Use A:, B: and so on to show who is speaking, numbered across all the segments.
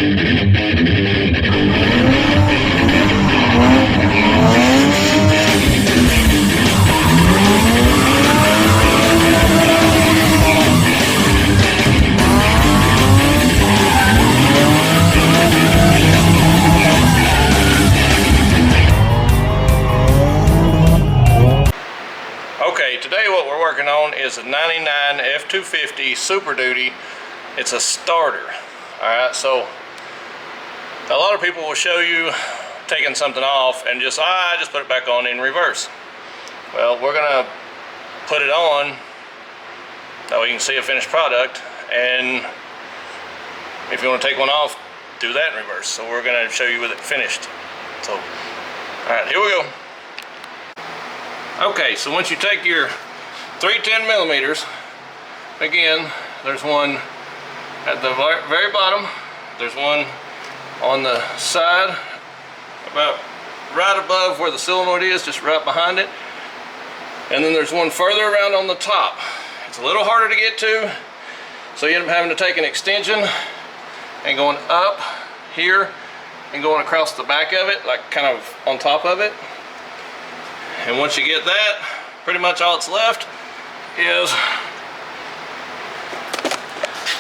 A: Okay, today what we're working on is a 99 F250 Super Duty. It's a starter. Alright, so a lot of people will show you taking something off and just put it back on in reverse. Well, we're gonna put it on that way you can see a finished product, and if you want to take one off, do that in reverse. So we're gonna show you with it finished. So, alright, here we go. Okay, so once you take your 310 millimeters, again, there's one at the very bottom, there's one on the side, about right above where the solenoid is, just right behind it, and then there's one further around on the top. It's a little harder to get to, so you end up having to take an extension and going up here and going across the back of it, like kind of on top of it. And once you get that, pretty much all that's left is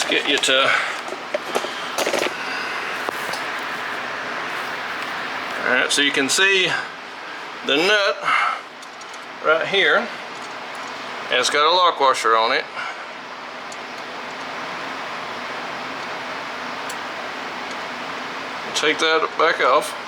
A: to get you to, alright, so you can see the nut right here, and it's got a lock washer on it. Take that back off.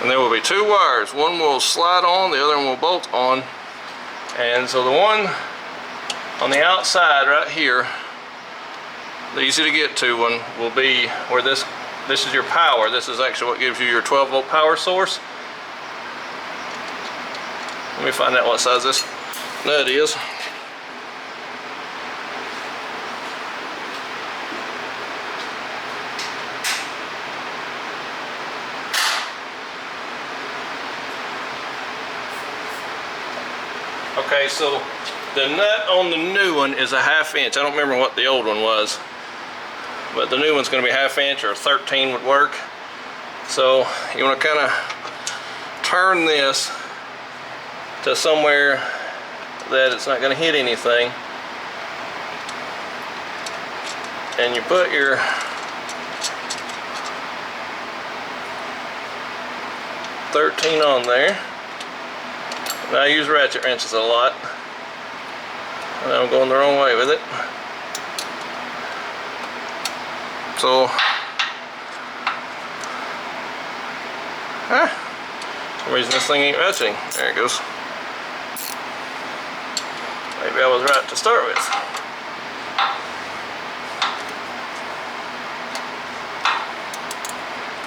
A: And there will be two wires. One will slide on, the other one will bolt on. And so the one on the outside right here, the easy to get to one, will be where this is your power. This is actually what gives you your 12-volt power source. Let me find out what size this nut is. Okay, so the nut on the new one is a 1/2 inch. I don't remember what the old one was, but the new one's going to be 1/2 inch, or 13 would work. So you want to kind of turn this to somewhere that it's not going to hit anything, and you put your .13 on there. And I use ratchet wrenches a lot, and I'm going the wrong way with it. So, for some reason this thing ain't ratcheting. There it goes. Maybe I was right to start with.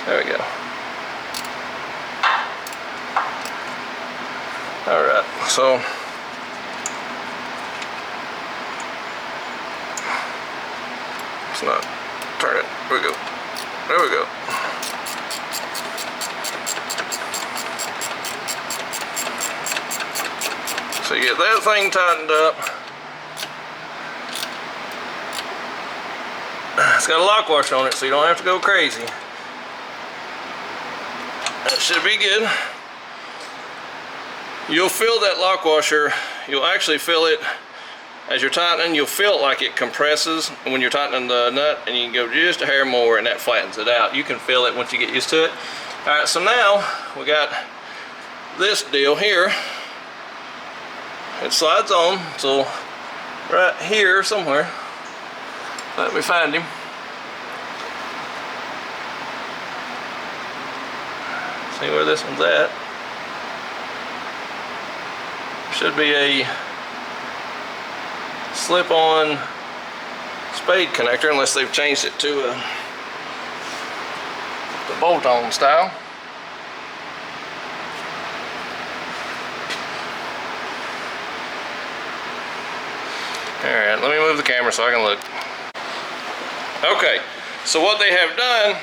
A: There we go. Alright, so it's not, turn it, there we go, there we go. So you get that thing tightened up. It's got a lock washer on it, so you don't have to go crazy. That should be good. You'll feel that lock washer, you'll actually feel it as you're tightening. You'll feel it like it compresses when you're tightening the nut, and you can go just a hair more and that flattens it out. You can feel it once you get used to it. Alright, so now we got this deal here. It slides on, so right here somewhere, let me find him. See where this one's at. Should be a slip-on spade connector, unless they've changed it to the bolt-on style. Alright, let me move the camera so I can look. Okay, so what they have done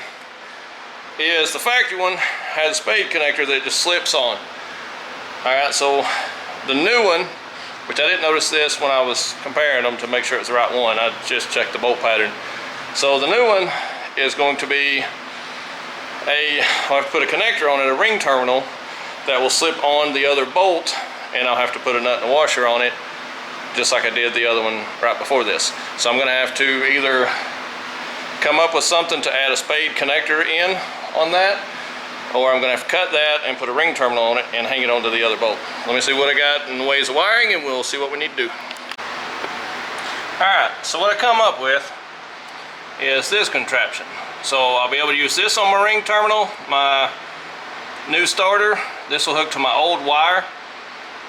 A: is the factory one has a spade connector that just slips on. Alright, so the new one, which I didn't notice this when I was comparing them to make sure it's the right one. I just checked the bolt pattern. So the new one is going to be I'll have to put a connector on it, a ring terminal that will slip on the other bolt, and I'll have to put a nut and a washer on it, just like I did the other one right before this. So I'm gonna have to either come up with something to add a spade connector in on that, or I'm gonna have to cut that and put a ring terminal on it and hang it onto the other bolt. Let me see what I got in the ways of wiring, and we'll see what we need to do. All right, so what I come up with is this contraption. So I'll be able to use this on my ring terminal, my new starter. This will hook to my old wire,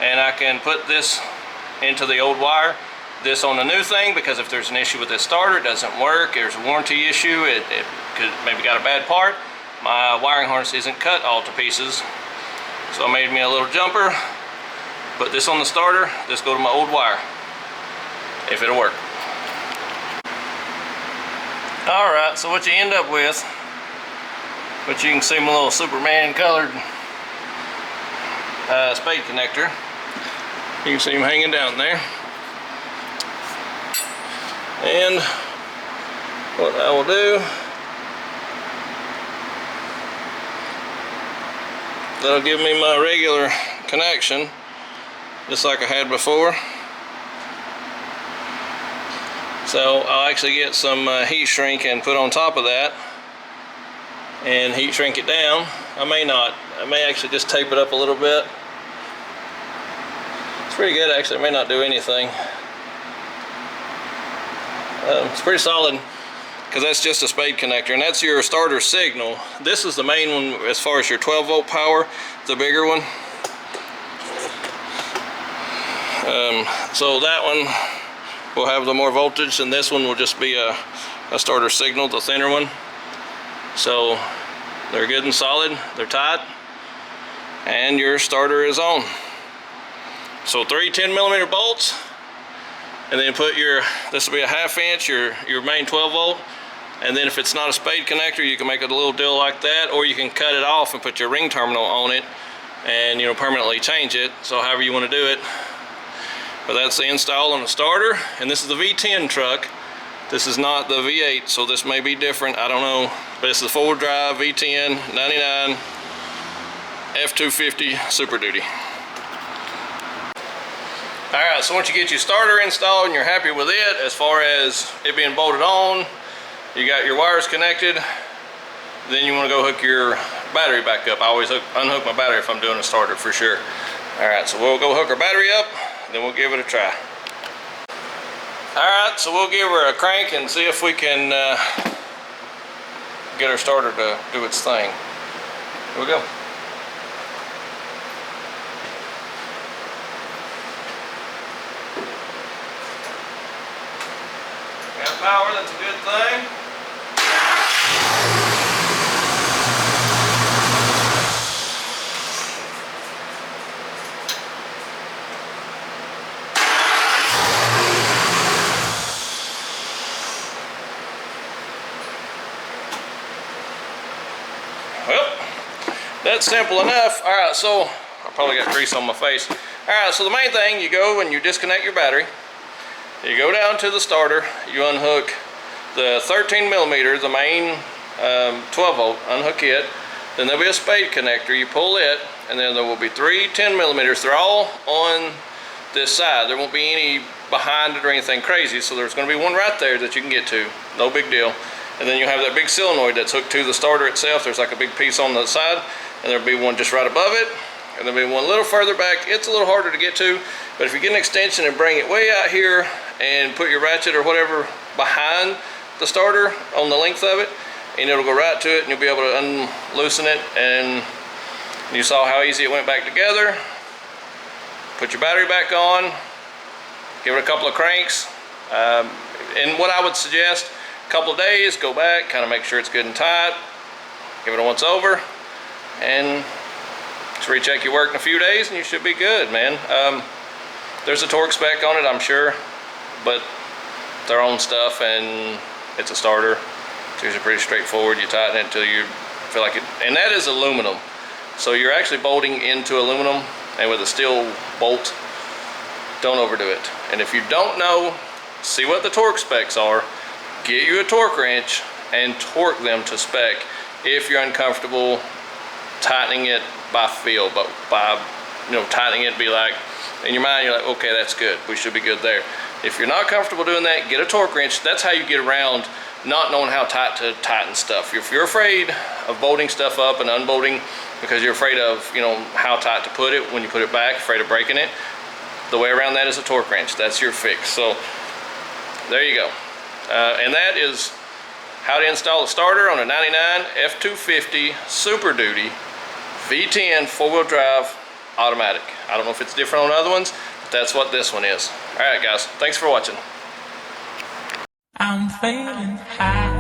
A: and I can put this into the old wire. This on the new thing, because if there's an issue with this starter, it doesn't work, there's a warranty issue, it could maybe got a bad part, my wiring harness isn't cut all to pieces. So I made me a little jumper, put this on the starter, this go to my old wire, if it'll work. Alright, so what you end up with, but you can see my little Superman colored spade connector. You can see him hanging down there. And what I will do, that'll give me my regular connection, just like I had before. So I'll actually get some heat shrink and put on top of that and heat shrink it down. I may not. I may actually just tape it up a little bit. It's pretty good actually. I may not do anything. It's pretty solid because that's just a spade connector, and that's your starter signal. This is the main one as far as your 12 volt power, the bigger one. So that one will have the more voltage, and this one will just be a starter signal, the thinner one. So they're good and solid, they're tight, and your starter is on. So 3 10mm bolts, and then put your, this will be a 1/2 inch, your main 12 volt, and then if it's not a spade connector, you can make it a little deal like that, or you can cut it off and put your ring terminal on it and, you know, permanently change it, so however you want to do it. But that's the install on the starter, and this is the V10 truck. This is not the V8, so this may be different, I don't know. But this is the 4-wheel drive V10 99 F250 Super Duty. Alright, so once you get your starter installed and you're happy with it, as far as it being bolted on, you got your wires connected, then you want to go hook your battery back up. I always unhook my battery if I'm doing a starter for sure. Alright, so we'll go hook our battery up, then we'll give it a try. Alright, so we'll give her a crank and see if we can get our starter to do its thing. Here we go. Got power, that's a good thing. Well, that's simple enough. Alright, so I probably got grease on my face. Alright, so the main thing, you go and you disconnect your battery. You go down to the starter, you unhook the 13mm, the main 12 volt, unhook it. Then there'll be a spade connector, you pull it, and then there will be 3 10mm. They're all on this side. There won't be any behind it or anything crazy, so there's going to be one right there that you can get to, no big deal. And then you have that big solenoid that's hooked to the starter itself. There's like a big piece on the side, and there'll be one just right above it, and there'll be one a little further back. It's a little harder to get to, but if you get an extension and bring it way out here and put your ratchet or whatever behind the starter on the length of it, and it'll go right to it, and you'll be able to unloosen it. And you saw how easy it went back together. Put your battery back on, give it a couple of cranks, and what I would suggest, couple of days, go back, kind of make sure it's good and tight, give it a once over, and just recheck your work in a few days and you should be good, man. There's a torque spec on it, I'm sure, but their own stuff, and it's a starter. It's usually pretty straightforward. You tighten it until you feel like it, and that is aluminum, so you're actually bolting into aluminum, and with a steel bolt, Don't overdo it. And if you don't know, see what the torque specs are, get you a torque wrench and torque them to spec if you're uncomfortable tightening it by feel, but by tightening it, be like, in your mind, you're like, okay, that's good. We should be good there. If you're not comfortable doing that, get a torque wrench. That's how you get around not knowing how tight to tighten stuff. If you're afraid of bolting stuff up and unbolting because you're afraid of, how tight to put it when you put it back, afraid of breaking it, the way around that is a torque wrench. That's your fix. So there you go. And that is how to install a starter on a 99 F250 Super Duty V10 4-wheel drive automatic. I don't know if it's different on other ones, but that's what this one is. All right, guys, thanks for watching.
B: I'm feeling high.